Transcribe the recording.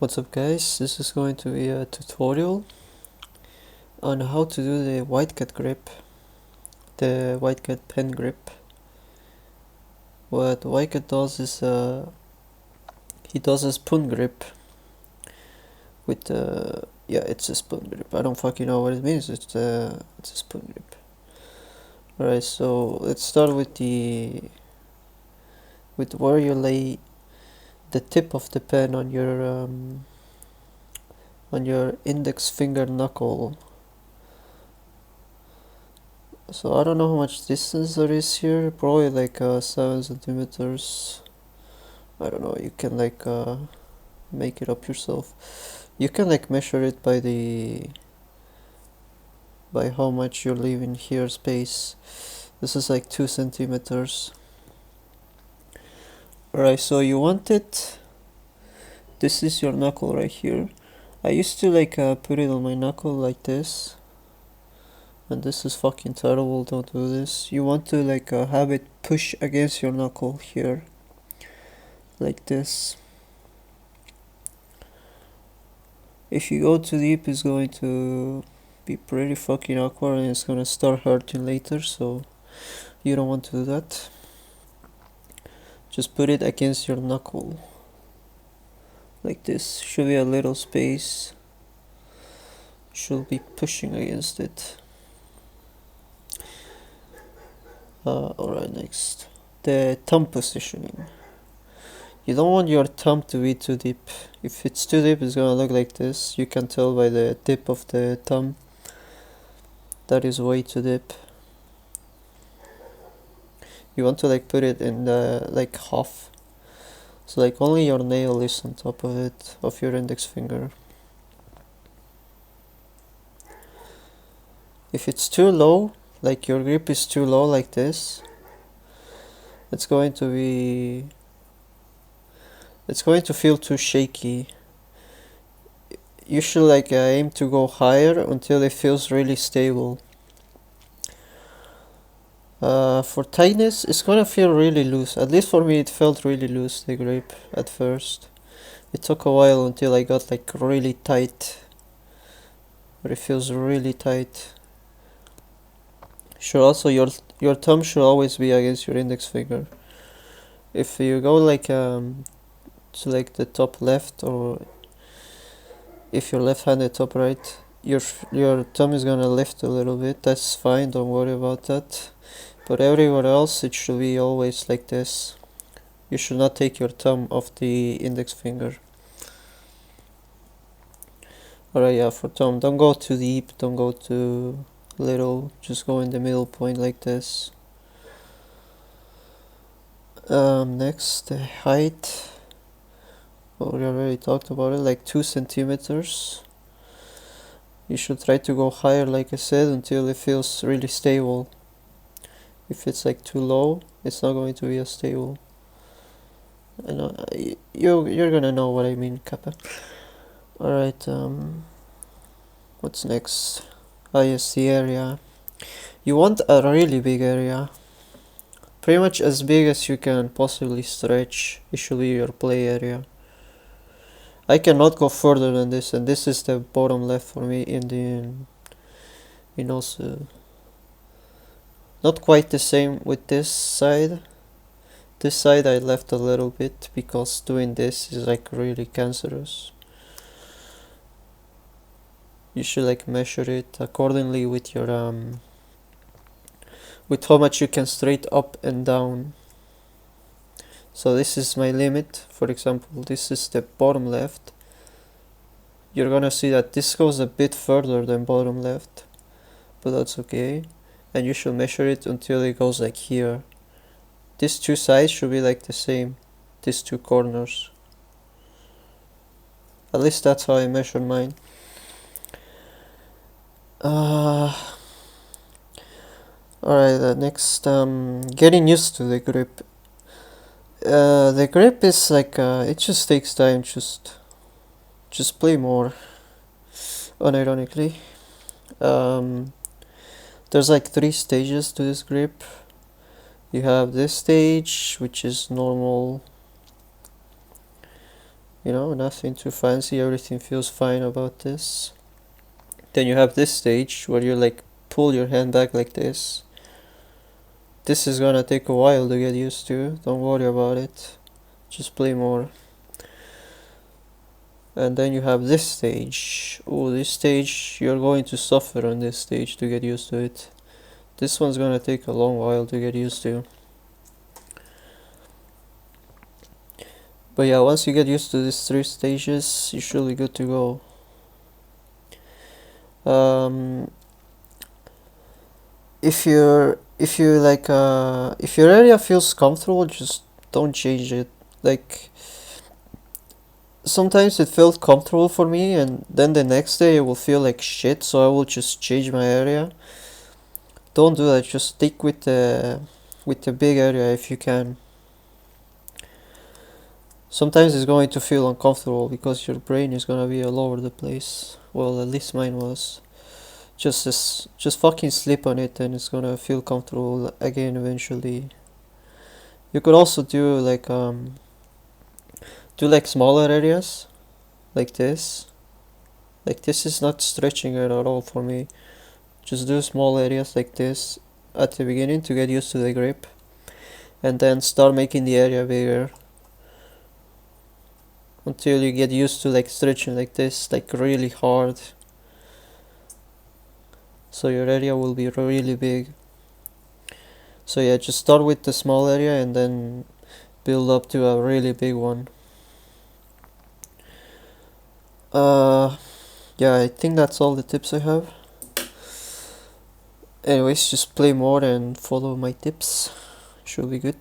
What's up guys, this is going to be a tutorial on how to do the whitecat grip, the whitecat pen grip. What whitecat does is he does a spoon grip with yeah, it's a spoon grip. I don't fucking know what it means. It's a spoon grip. Alright, so let's start with where you lay the tip of the pen on your index finger knuckle. So I don't know how much distance there is here, probably like 7 centimeters. I don't know, you can like make it up yourself. You can like measure it by how much you're leaving here space. This is like 2 centimeters. Alright, so you want it, this is your knuckle right here. I used to like put it on my knuckle like this. And this is fucking terrible, don't do this. You want to like have it push against your knuckle here. Like this. If you go too deep, it's going to be pretty fucking awkward and it's gonna start hurting later, so you don't want to do that. Just put it against your knuckle. Like this. Should be a little space. Should be pushing against it. Alright, next. The thumb positioning. You don't want your thumb to be too deep. If it's too deep, it's gonna look like this. You can tell by the tip of the thumb. That is way too deep. You want to like put it in the like half. So like only your nail is on top of it, of your index finger. If it's too low, like your grip is too low like this, it's going to feel too shaky. You should like aim to go higher until it feels really stable. For tightness, it's gonna feel really loose. At least for me, it felt really loose, the grip, at first. It took a while until I got like really tight, where it feels really tight. Sure, also your thumb should always be against your index finger. If you go like to like the top left, or if you're left-handed, top right, your thumb is gonna lift a little bit. That's fine, don't worry about that. But everywhere else it should be always like this. You should not take your thumb off the index finger. Alright, yeah, for thumb, don't go too deep, don't go too little, just go in the middle point like this. Next, the height. Well, we already talked about it, like 2 centimeters. You should try to go higher, like I said, until it feels really stable. If it's like too low, it's not going to be as stable. I know you're gonna know what I mean, Kappa. Alright, what's next? Yes, the area. You want a really big area. Pretty much as big as you can possibly stretch. It should be your play area. I cannot go further than this, and this is the bottom left for me in also not quite the same with this side. This side I left a little bit because doing this is like really cancerous. You should like measure it accordingly with your with how much you can straight up and down. So this is my limit. For example, this is the bottom left. You're gonna see that this goes a bit further than bottom left, but that's okay. And you should measure it until it goes like here. These two sides should be like the same, these two corners. At least that's how I measured mine. Alright, next, getting used to the grip. The grip is like, it just takes time, just play more, unironically. There's like 3 stages to this grip. You have this stage, which is normal. You know, nothing too fancy, everything feels fine about this. Then you have this stage where you like pull your hand back like this. This is gonna take a while to get used to, don't worry about it. Just play more. And then you have this stage. Oh, this stage, you're going to suffer on this stage to get used to it. This one's gonna take a long while to get used to. But yeah, once you get used to these 3 stages, you should be good to go. If your area feels comfortable, just don't change it. Like, sometimes it felt comfortable for me, and then the next day it will feel like shit, so I will just change my area. Don't do that, just stick with the big area if you can. Sometimes it's going to feel uncomfortable because your brain is gonna be all over the place. Well, at least mine was. Just fucking sleep on it and it's gonna feel comfortable again eventually. You could also do like smaller areas like this. Like, this is not stretching it at all for me. Just do small areas like this at the beginning to get used to the grip, and then start making the area bigger until you get used to like stretching like this, like really hard. So your area will be really big. So yeah, just start with the small area and then build up to a really big one. Yeah, I think that's all the tips I have. Anyways, just play more and follow my tips. Should be good.